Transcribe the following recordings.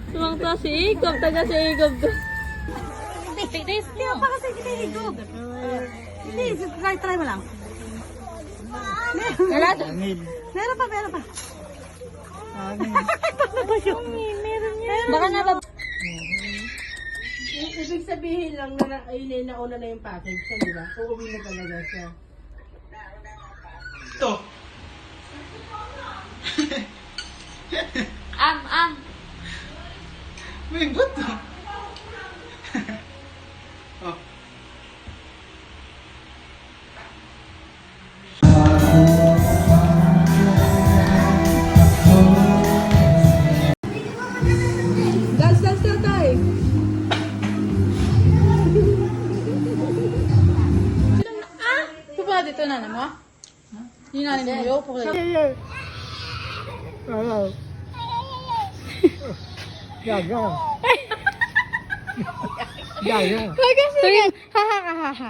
Sumangta si Ikob, taga si Ikob to. Hindi pa kasi kita higop. Hindi, try mo lang. Meron pa. Baka na ba? Ibig sabihin lang na nauna na yung package siya, di ba? Uuwi na talaga siya. Ito. May buto. Oh. Dance na tayo! Pupa dito na mo? Hindi na mo yo. Gaga. Sige. Ha ha ha ha.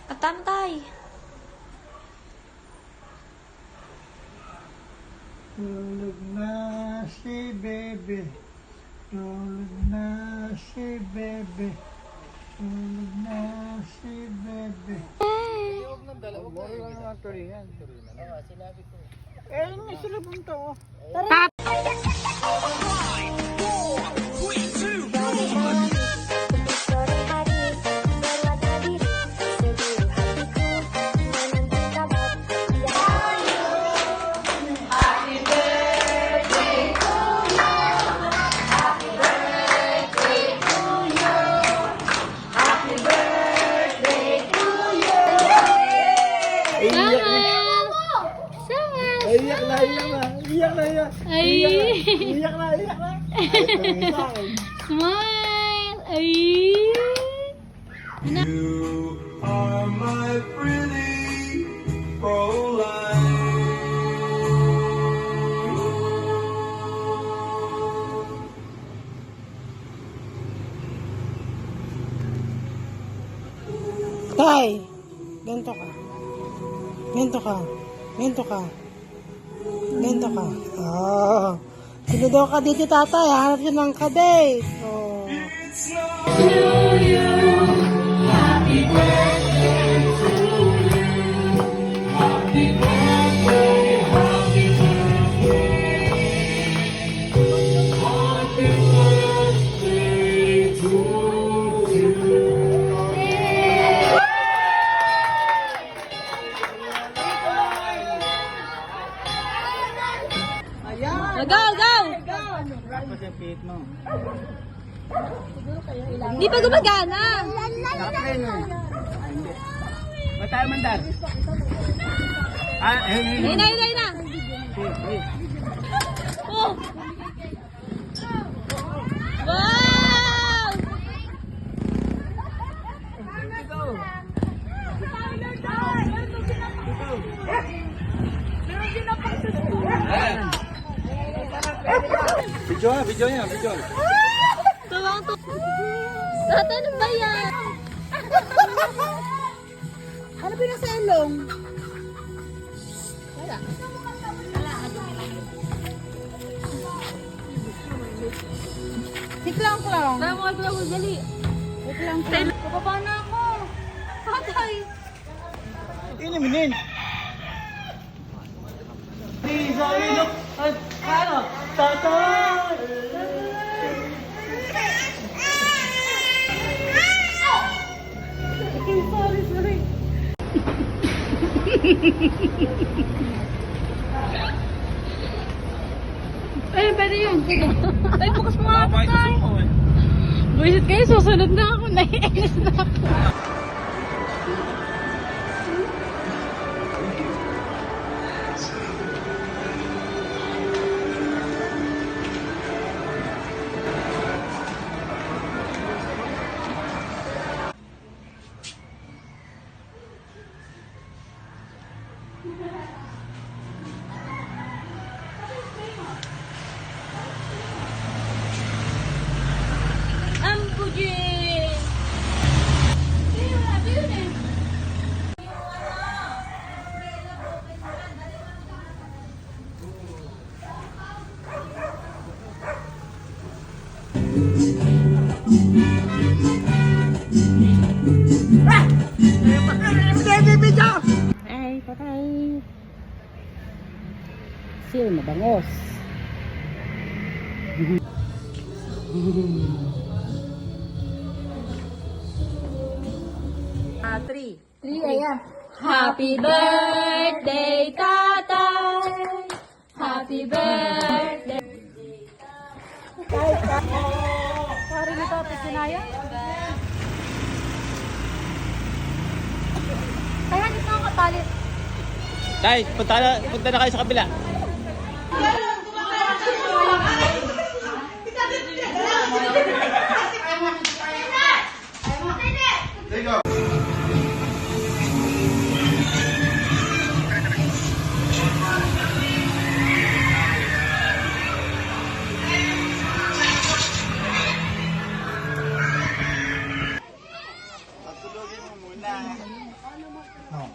Atantay. Tulog na si bebe. Tulog na si bebe. Tulog na si bebe. May silabong to. Iyak na. Smile. Ay. You are my pretty Caroline. Tay! Ganto ka. Ganto ka. Ganto ka. Ganto ka. Oh. Sino daw ka dito, tatay? Hanap siya ng kadate. Oh. Go! Hindi pa gumagana. Ba't tayo mandar? Ayun na. Oh! Wow! Video niya. Tuwang to. Tata, ano ba yan? Ano ba yung selong? Siklang. Parang mga pala ko, dali. Siklang. Kapapa na ako. Tatay. Iniminin. Ano? Tatay! Sorry. Ay, pwede yun. Sige. Ay, bukas mo nga ako tayo. Buisit kayo, susunod na ako. Naiinis na ako. Ampuji! Kasi mabangos. Three. Happy birthday, tatay! Happy birthday! Pare ni Tatay Sinaya. Kaya dito ang kapalit. Tay, punta na kayo sa kabila.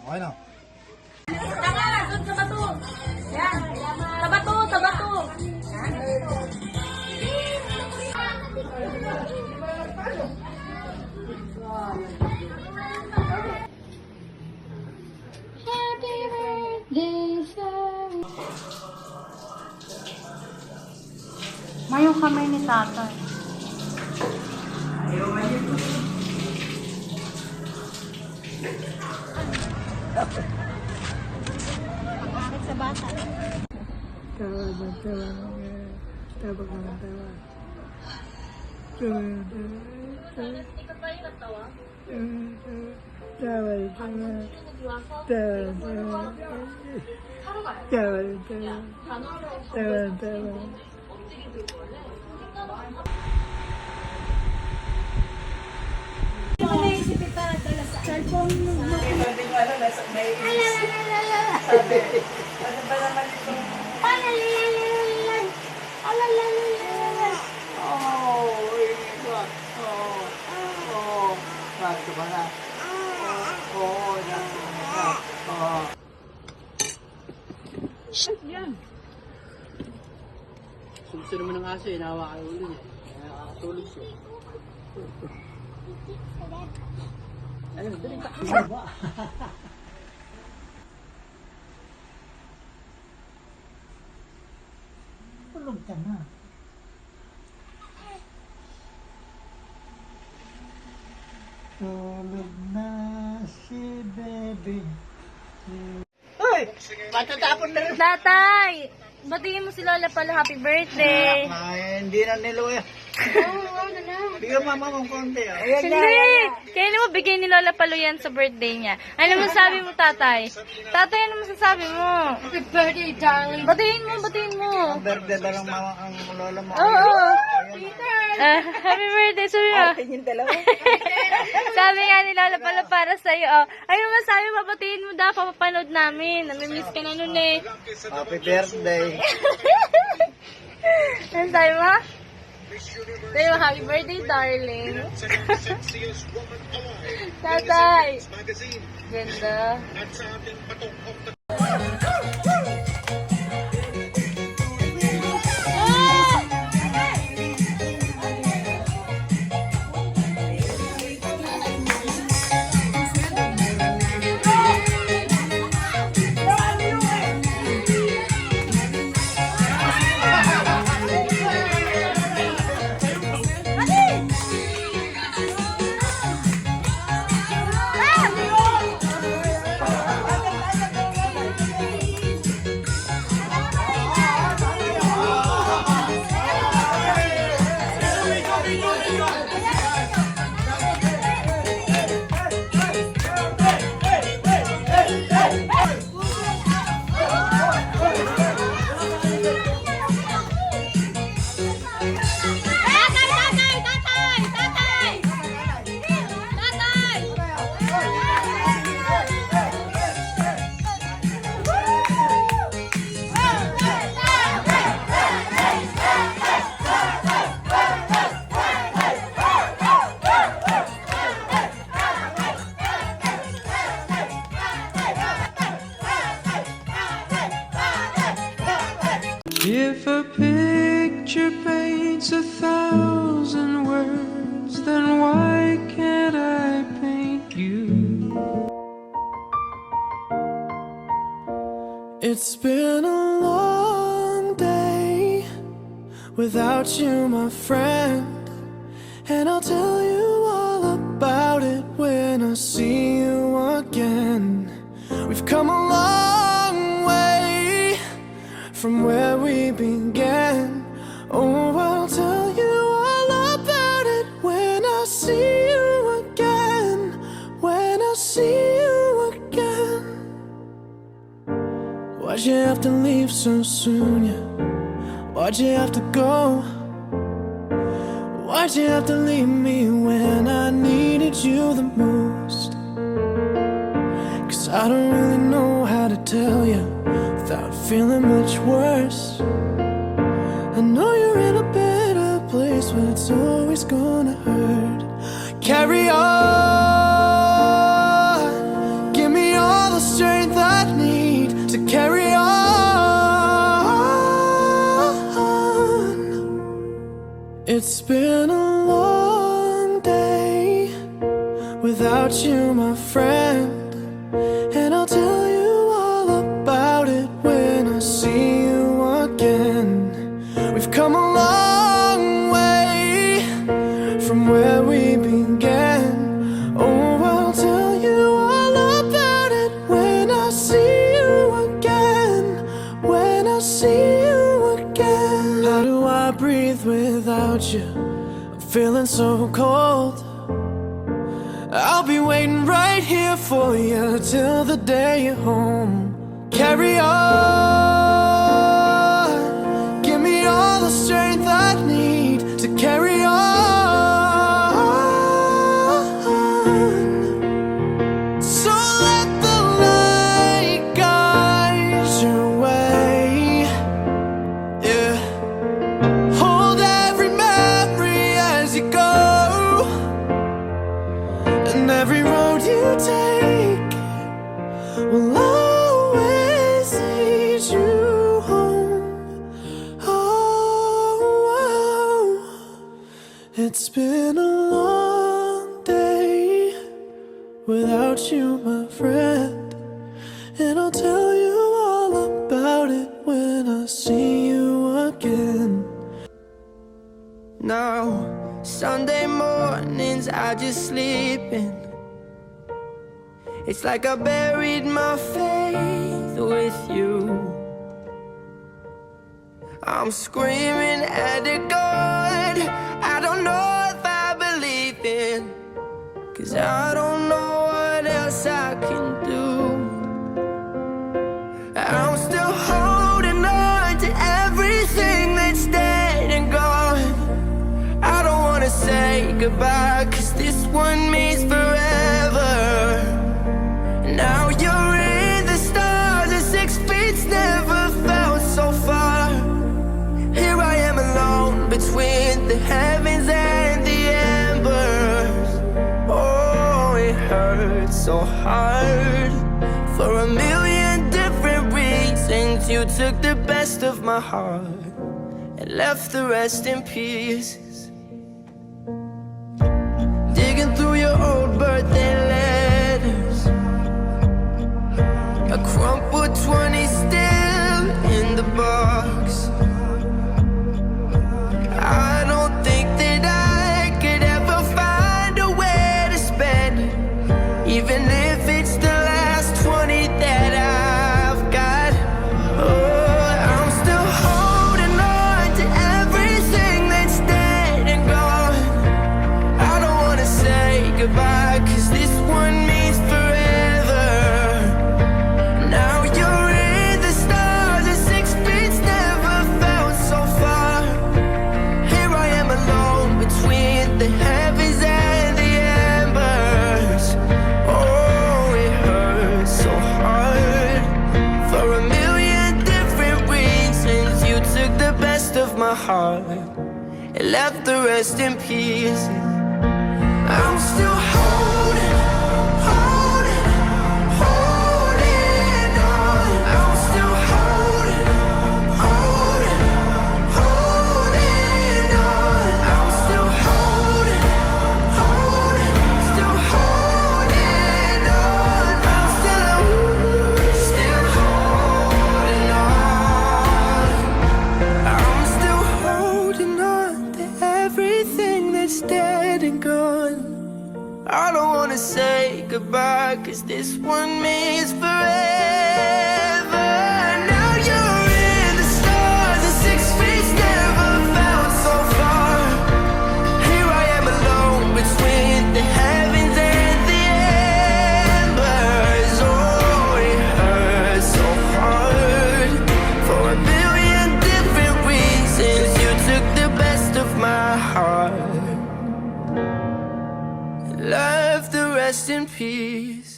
Okay na. Tabato! Happy birthday, sir! Mayong kamay ni Tatay. Bakit sa bata? Gusto naman ng aso eh, nahawa kayo ulo niya. Nakakatulog siya. Ayun, dali ka. Tulog ka na. Tulog na si baby. Hoy! Matatapon na rin. Tatay! Batiin mo si Lola Palo happy birthday! Ay, hindi na niluya. Bigyan mama mong konti ah. Hindi! Kaya mo bigay ni Lola Palo yan sa birthday niya. Ano masasabi mo, tatay? Tatay, ano masasabi mo? Happy birthday, darling. Batiin mo! Ang birthday ba lang mama ang lola mo? Oo! Happy birthday, sabi mo. Tingin dalawa. Sabi nga ni Lola Palo para sa'yo. Oh. Ano masasabi mo, batiin mo daw, papapanood namin. Namimiss ka na nun eh. Happy birthday. Ano sabi mo? Sabi mo, happy birthday, darling. Tatay. Ganda. If a picture paints 1,000 words, then why can't I paint you? It's been a long without you, my friend. And I'll tell you all about it when I see you again. We've come a long way from where we began. Oh, I'll tell you all about it when I see you again. When I see you again. Why'd you have to leave so soon, yeah? Why'd you have to go? Why'd you have to leave me when I needed you the most? 'Cause I don't really know how to tell you without feeling much worse. I know you're in a better place, but it's always gonna hurt. Carry on, give me all the strength I need to carry on. It's been a long day without you, my friend. And I'll tell you all about it when I see you again. We've come a long way from where we began. Oh, I'll tell you all about it when I see you again. When I see you again. How do I breathe without you? I'm feeling so cold. I'll be waiting right here for you till the day you're home. Carry on, give me all the strength I need to carry on. So let the light guide your way, yeah. Hold every memory as you go. And every road you take will always lead you home. Oh, it's been a long day without you, my friend. And I'll tell you all about it when I see you again. Now, Sunday mornings I just sleep in. It's like I buried my faith with you. I'm screaming at the God I don't know if I believe in, 'cause I don't know what else I can do. I'm still holding on to everything that's dead and gone. I don't wanna say goodbye, 'cause this one means forever. Now you're in the stars and 6 feet's never felt so far. Here I am alone between the heavens and the embers. Oh, it hurts so hard. For a million different reasons, you took the best of my heart and left the rest in pieces. Digging through your old birthday letters, a crumpled 20 still in the box. I don't think that I could ever find a way to spend it, even if it's the last 20 that I've got. Oh, I'm still holding on to everything that's dead and gone. I don't wanna say goodbye, 'cause this one means forever. Now you're in the stars and 6 feet's never felt so far. Here I am alone between the heavens and the embers. Oh, it hurts so hard. For a million different reasons, you took the best of my heart and left the rest in pieces. I'm still holding on. I'm still holding on. I'm still holding on. Still holding on. I'm still holding on. I'm still holding on. been gone. I don't wanna say goodbye, 'cause this one means forever. Now you're in the stars, and 6 feet never found so far. Here I am alone between the heavens and the embers. Oh, it hurts so hard. For a million different reasons, you took the best of my heart. Love the rest in peace.